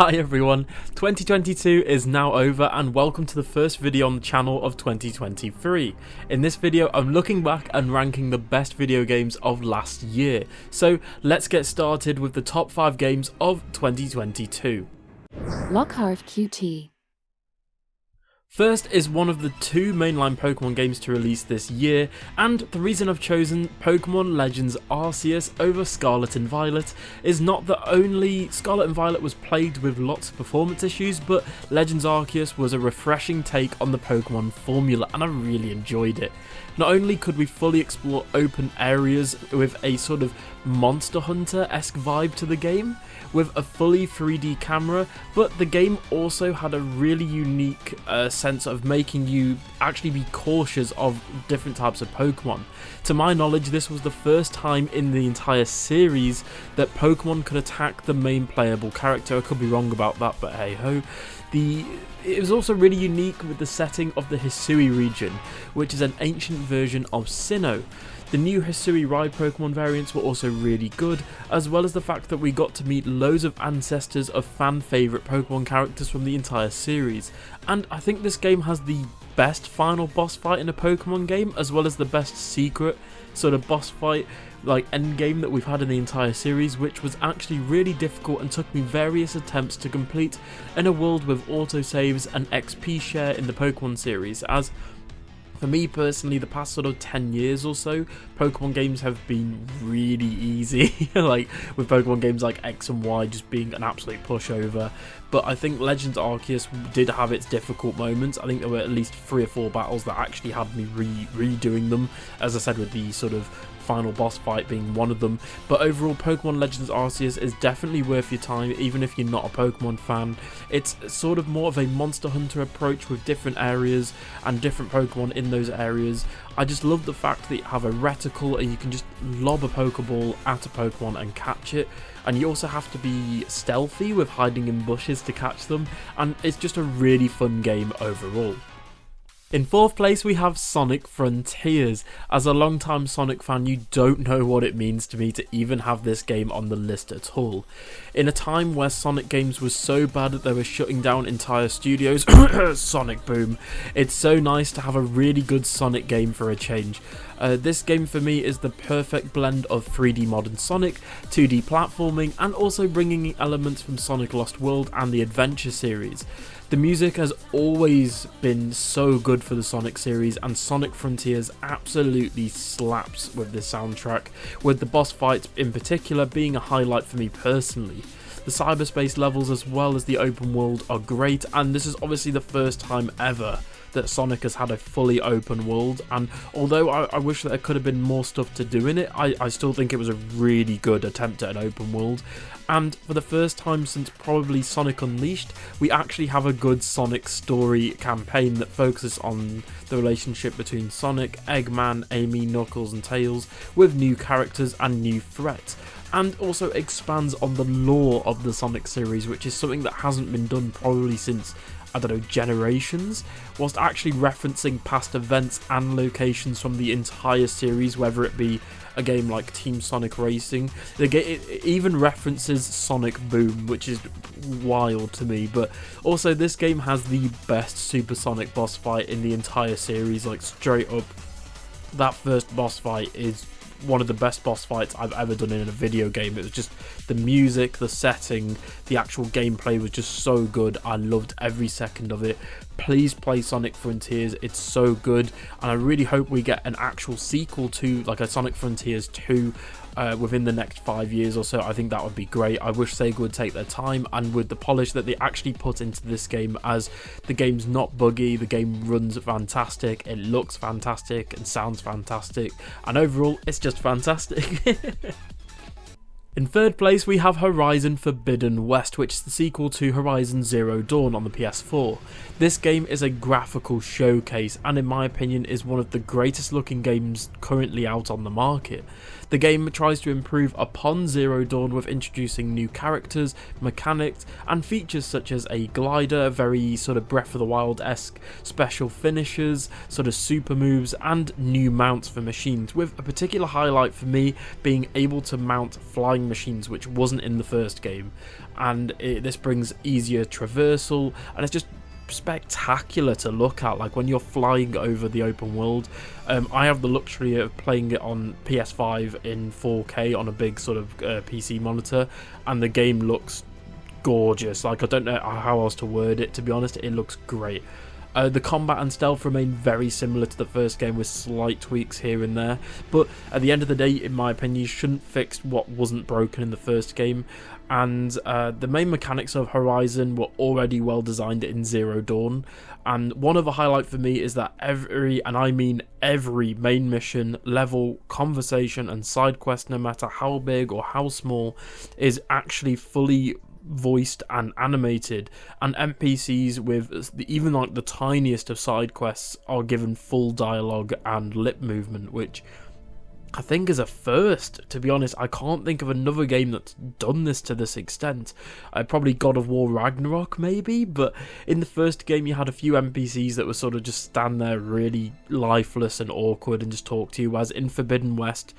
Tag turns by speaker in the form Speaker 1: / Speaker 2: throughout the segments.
Speaker 1: Hi everyone, 2022 is now over and welcome to the first video on the channel of 2023. In this video I'm looking back and ranking the best video games of last year. So let's get started with the top 5 games of 2022.
Speaker 2: Lockhart QT.
Speaker 1: First is one of the 2 mainline Pokemon games to release this year, and the reason I've chosen Pokemon Legends Arceus over Scarlet and Violet is not that only Scarlet and Violet was plagued with lots of performance issues, but Legends Arceus was a refreshing take on the Pokemon formula and I really enjoyed it. Not only could we fully explore open areas with a sort of Monster Hunter-esque vibe to the game, with a fully 3D camera, but the game also had a really unique sense of making you actually be cautious of different types of Pokemon. To my knowledge, this was the first time in the entire series that Pokemon could attack the main playable character. I could be wrong about that, but hey ho. It was also really unique with the setting of the Hisui region, which is an ancient version of Sinnoh. The new Hisui Ride Pokemon variants were also really good, as well as the fact that we got to meet loads of ancestors of fan favourite Pokemon characters from the entire series. And I think this game has the best final boss fight in a Pokemon game, as well as the best secret sort of boss fight like end game that we've had in the entire series, which was actually really difficult and took me various attempts to complete in a world with autosaves and XP share in the Pokemon series, as for me personally, the past sort of 10 years or so, Pokemon games have been really easy, like with Pokemon games like X and Y just being an absolute pushover. But I think Legends Arceus did have its difficult moments. I think there were at least 3 or 4 battles that actually had me redoing them, as I said, with the sort of final boss fight being one of them. But overall, Pokemon Legends Arceus is definitely worth your time, even if you're not a Pokemon fan. It's sort of more of a Monster Hunter approach with different areas and different Pokemon in those areas. I just love the fact that you have a reticle and you can just lob a Pokeball at a Pokemon and catch it. And you also have to be stealthy with hiding in bushes to catch them, and it's just a really fun game overall. In 4th place we have Sonic Frontiers. As a long-time Sonic fan, you don't know what it means to me to even have this game on the list at all. In a time where Sonic games was so bad that they were shutting down entire studios, Sonic boom, it's so nice to have a really good Sonic game for a change. This game for me is the perfect blend of 3D modern Sonic, 2D platforming, and also bringing elements from Sonic Lost World and the Adventure series. The music has always been so good for the Sonic series, and Sonic Frontiers absolutely slaps with this soundtrack, with the boss fights in particular being a highlight for me personally. The cyberspace levels as well as the open world are great, and this is obviously the first time ever that Sonic has had a fully open world, and although I wish that there could have been more stuff to do in it, I still think it was a really good attempt at an open world. And for the first time since probably Sonic Unleashed, we actually have a good Sonic story campaign that focuses on the relationship between Sonic, Eggman, Amy, Knuckles and Tails, with new characters and new threats, and also expands on the lore of the Sonic series, which is something that hasn't been done probably since, I don't know, generations, whilst actually referencing past events and locations from the entire series, whether it be a game like Team Sonic Racing. It even references Sonic Boom, which is wild to me, but also this game has the best Supersonic boss fight in the entire series, like straight up. That first boss fight is one of the best boss fights I've ever done in a video game. It was just the music, the setting, the actual gameplay was just so good. I loved every second of it. Please play Sonic Frontiers, it's so good, and I really hope we get an actual sequel to like a Sonic Frontiers 2 within the next 5 years or so. I think that would be great. I wish Sega would take their time and with the polish that they actually put into this game, as the game's not buggy, the game runs fantastic, it looks fantastic and sounds fantastic, and overall it's just fantastic. In 3rd place we have Horizon Forbidden West, which is the sequel to Horizon Zero Dawn on the PS4. This game is a graphical showcase and in my opinion is one of the greatest looking games currently out on the market. The game tries to improve upon Zero Dawn with introducing new characters, mechanics, and features such as a glider, very sort of Breath of the Wild-esque special finishes, sort of super moves, and new mounts for machines, with a particular highlight for me being able to mount flying machines, which wasn't in the first game. And this brings easier traversal, and it's just spectacular to look at, like when you're flying over the open world. I have the luxury of playing it on PS5 in 4K on a big sort of PC monitor, and the game looks gorgeous. Like, I don't know how else to word it, to be honest. It looks great. The combat and stealth remain very similar to the first game with slight tweaks here and there, but at the end of the day, in my opinion, you shouldn't fix what wasn't broken in the first game. And the main mechanics of Horizon were already well designed in Zero Dawn, and one other highlight for me is that every, and I mean every, main mission, level, conversation and side quest, no matter how big or how small, is actually fully voiced and animated, and NPCs with even like the tiniest of side quests are given full dialogue and lip movement, which I think is a first. To be honest, I can't think of another game that's done this to this extent. Probably God of War Ragnarok maybe, but in the first game you had a few NPCs that were sort of just stand there really lifeless and awkward and just talk to you, whereas in Forbidden West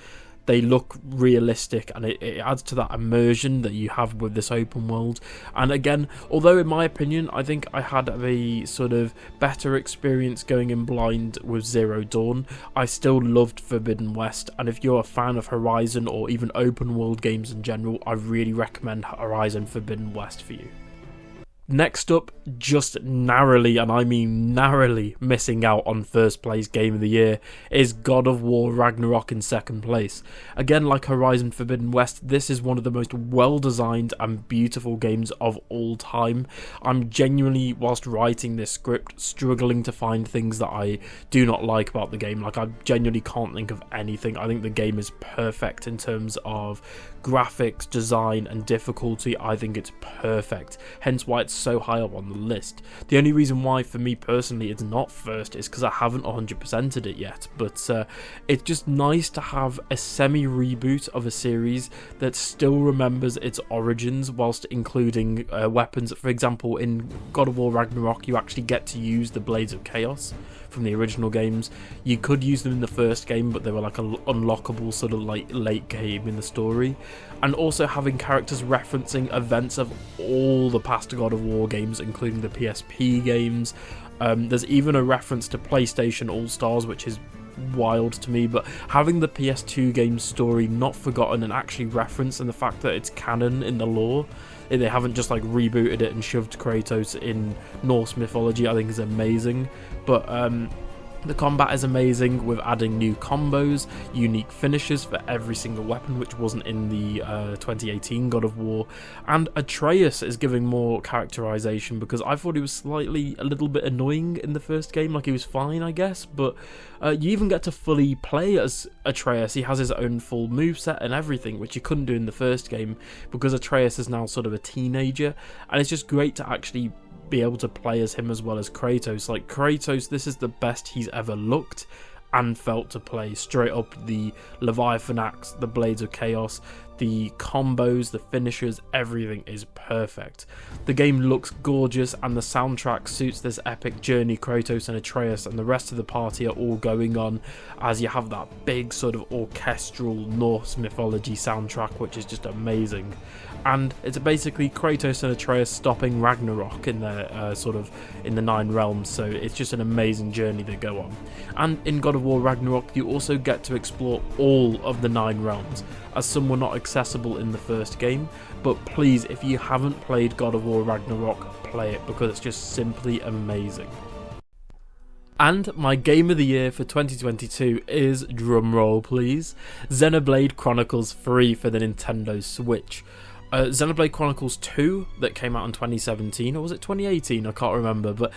Speaker 1: they look realistic, and it adds to that immersion that you have with this open world. And again, although in my opinion I think I had a sort of better experience going in blind with Zero Dawn, I still loved Forbidden West, and if you're a fan of Horizon or even open world games in general, I really recommend Horizon Forbidden West for you. Next up, just narrowly, and I mean narrowly, missing out on first place game of the year is God of War Ragnarok in second place. Again, like Horizon Forbidden West, this is one of the most well designed and beautiful games of all time. I'm genuinely, whilst writing this script, struggling to find things that I do not like about the game. Like, I genuinely can't think of anything. I think the game is perfect in terms of graphics, design and difficulty. I think it's perfect, hence why it's so high up on the list. The only reason why for me personally it's not first is because I haven't 100%ed it yet, but it's just nice to have a semi reboot of a series that still remembers its origins whilst including weapons. For example, in God of War Ragnarok you actually get to use the Blades of Chaos from the original games. You could use them in the first game, but they were like an unlockable sort of like late game in the story. And also having characters referencing events of all the past God of War games, including the PSP games. There's even a reference to PlayStation All-Stars, which is wild to me, but having the PS2 game story not forgotten and actually referenced, and the fact that it's canon in the lore, they haven't just like rebooted it and shoved Kratos in Norse mythology, I think is amazing. But the combat is amazing, with adding new combos, unique finishes for every single weapon, which wasn't in the 2018 God of War. And Atreus is giving more characterization, because I thought he was a little bit annoying in the first game. Like, he was fine, I guess, but you even get to fully play as Atreus. He has his own full moveset and everything, which you couldn't do in the first game, because Atreus is now sort of a teenager, and it's just great to actually be able to play as him as well as Kratos. Like, Kratos, this is the best he's ever looked and felt to play. Straight up, the Leviathan axe, the Blades of Chaos, the combos, the finishers, everything is perfect. The game looks gorgeous, and the soundtrack suits this epic journey Kratos and Atreus and the rest of the party are all going on, as you have that big sort of orchestral Norse mythology soundtrack, which is just amazing. And it's basically Kratos and Atreus stopping Ragnarok in their in the 9 realms, so it's just an amazing journey they go on. And in God of War Ragnarok you also get to explore all of the 9 realms, as some were not accessible in the first game. But please, if you haven't played God of War Ragnarok, play it, because it's just simply amazing. And my game of the year for 2022 is, drumroll please, Xenoblade Chronicles 3 for the Nintendo Switch. Xenoblade Chronicles 2 that came out in 2017, or was it 2018? I can't remember, but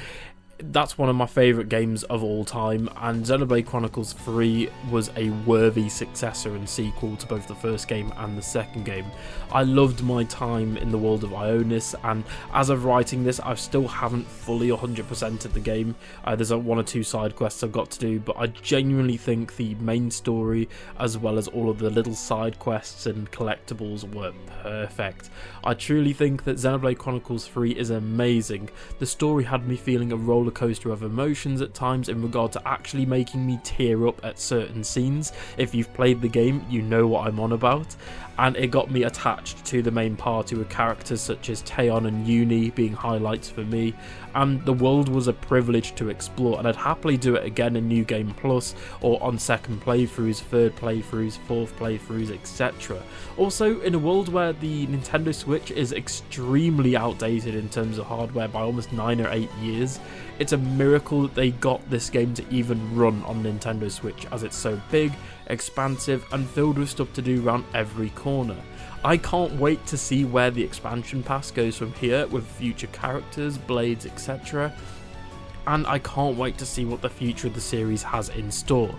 Speaker 1: that's one of my favourite games of all time, and Xenoblade Chronicles 3 was a worthy successor and sequel to both the first game and the second game. I loved my time in the world of Ionis, and as of writing this, I still haven't fully 100%ed the game. There's one or two side quests I've got to do, but I genuinely think the main story, as well as all of the little side quests and collectibles, were perfect. I truly think that Xenoblade Chronicles 3 is amazing. The story had me feeling a roller coaster of emotions at times in regard to actually making me tear up at certain scenes. If you've played the game, you know what I'm on about. And it got me attached to the main party, with characters such as Teon and Uni being highlights for me, and the world was a privilege to explore, and I'd happily do it again in New Game Plus, or on second playthroughs, third playthroughs, fourth playthroughs, etc. Also, in a world where the Nintendo Switch is extremely outdated in terms of hardware by almost 9 or 8 years, it's a miracle that they got this game to even run on Nintendo Switch, as it's so big, expansive, and filled with stuff to do around every corner. I can't wait to see where the expansion pass goes from here, with future characters, blades, etc. And I can't wait to see what the future of the series has in store.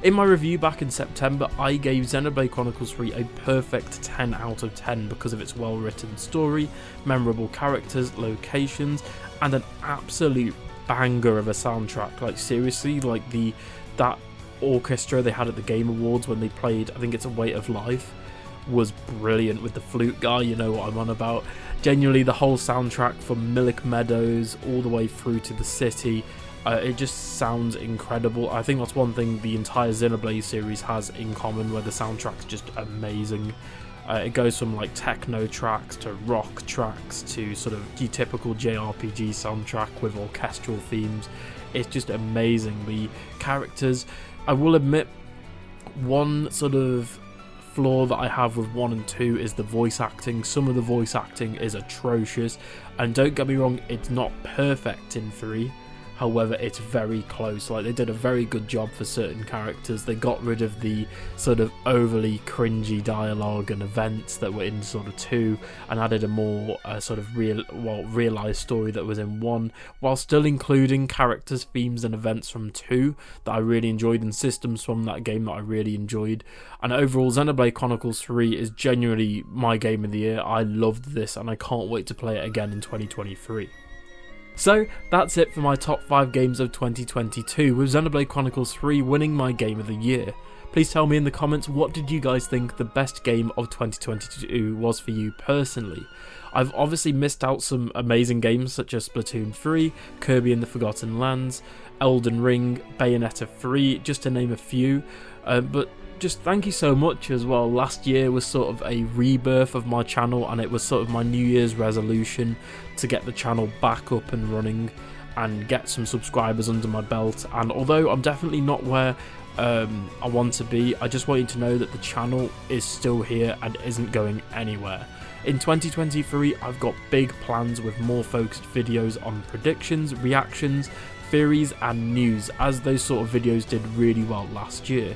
Speaker 1: In my review back in September, I gave Xenoblade Chronicles 3 a perfect 10 out of 10 because of its well written story, memorable characters, locations, and an absolute banger of a soundtrack. Like, seriously, like that orchestra they had at the Game Awards when they played, I think it's A Weight of Life, was brilliant with the flute guy. You know what I'm on about. Genuinely, the whole soundtrack from Milik Meadows all the way through to the city, it just sounds incredible. I think that's one thing the entire Xenoblade series has in common, where the soundtrack's just amazing. It goes from like techno tracks to rock tracks to sort of the typical JRPG soundtrack with orchestral themes. It's just amazing. The characters, I will admit, one sort of flaw that I have with 1 and 2 is the voice acting. Some of the voice acting is atrocious, and don't get me wrong, it's not perfect in 3. However, it's very close. Like, they did a very good job for certain characters. They got rid of the sort of overly cringy dialogue and events that were in sort of 2, and added a more sort of realised story that was in 1, while still including characters, themes and events from 2 that I really enjoyed, and systems from that game that I really enjoyed. And overall, Xenoblade Chronicles 3 is genuinely my game of the year. I loved this, and I can't wait to play it again in 2023. So that's it for my top 5 games of 2022, with Xenoblade Chronicles 3 winning my game of the year. Please tell me in the comments, what did you guys think the best game of 2022 was for you personally? I've obviously missed out some amazing games such as Splatoon 3, Kirby and the Forgotten Lands, Elden Ring, Bayonetta 3, just to name a few, but just thank you so much as well. Last year was sort of a rebirth of my channel, and it was sort of my New Year's resolution to get the channel back up and running and get some subscribers under my belt. And although I'm definitely not where I want to be, I just want you to know that the channel is still here and isn't going anywhere. In 2023, I've got big plans with more focused videos on predictions, reactions, theories and news, as those sort of videos did really well last year.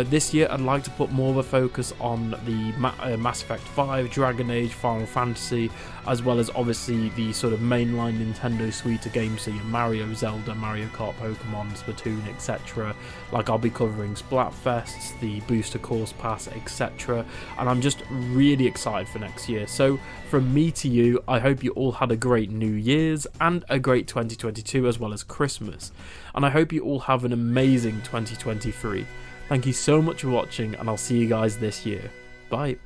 Speaker 1: This year I'd like to put more of a focus on the Mass Effect 5, Dragon Age, Final Fantasy, as well as obviously the sort of mainline Nintendo suite of games, so your Mario, Zelda, Mario Kart, Pokémon, Splatoon, etc. Like, I'll be covering Splatfests, the Booster Course Pass, etc. And I'm just really excited for next year. So from me to you, I hope you all had a great New Year's and a great 2022 as well as Christmas. And I hope you all have an amazing 2023. Thank you so much for watching, and I'll see you guys this year. Bye.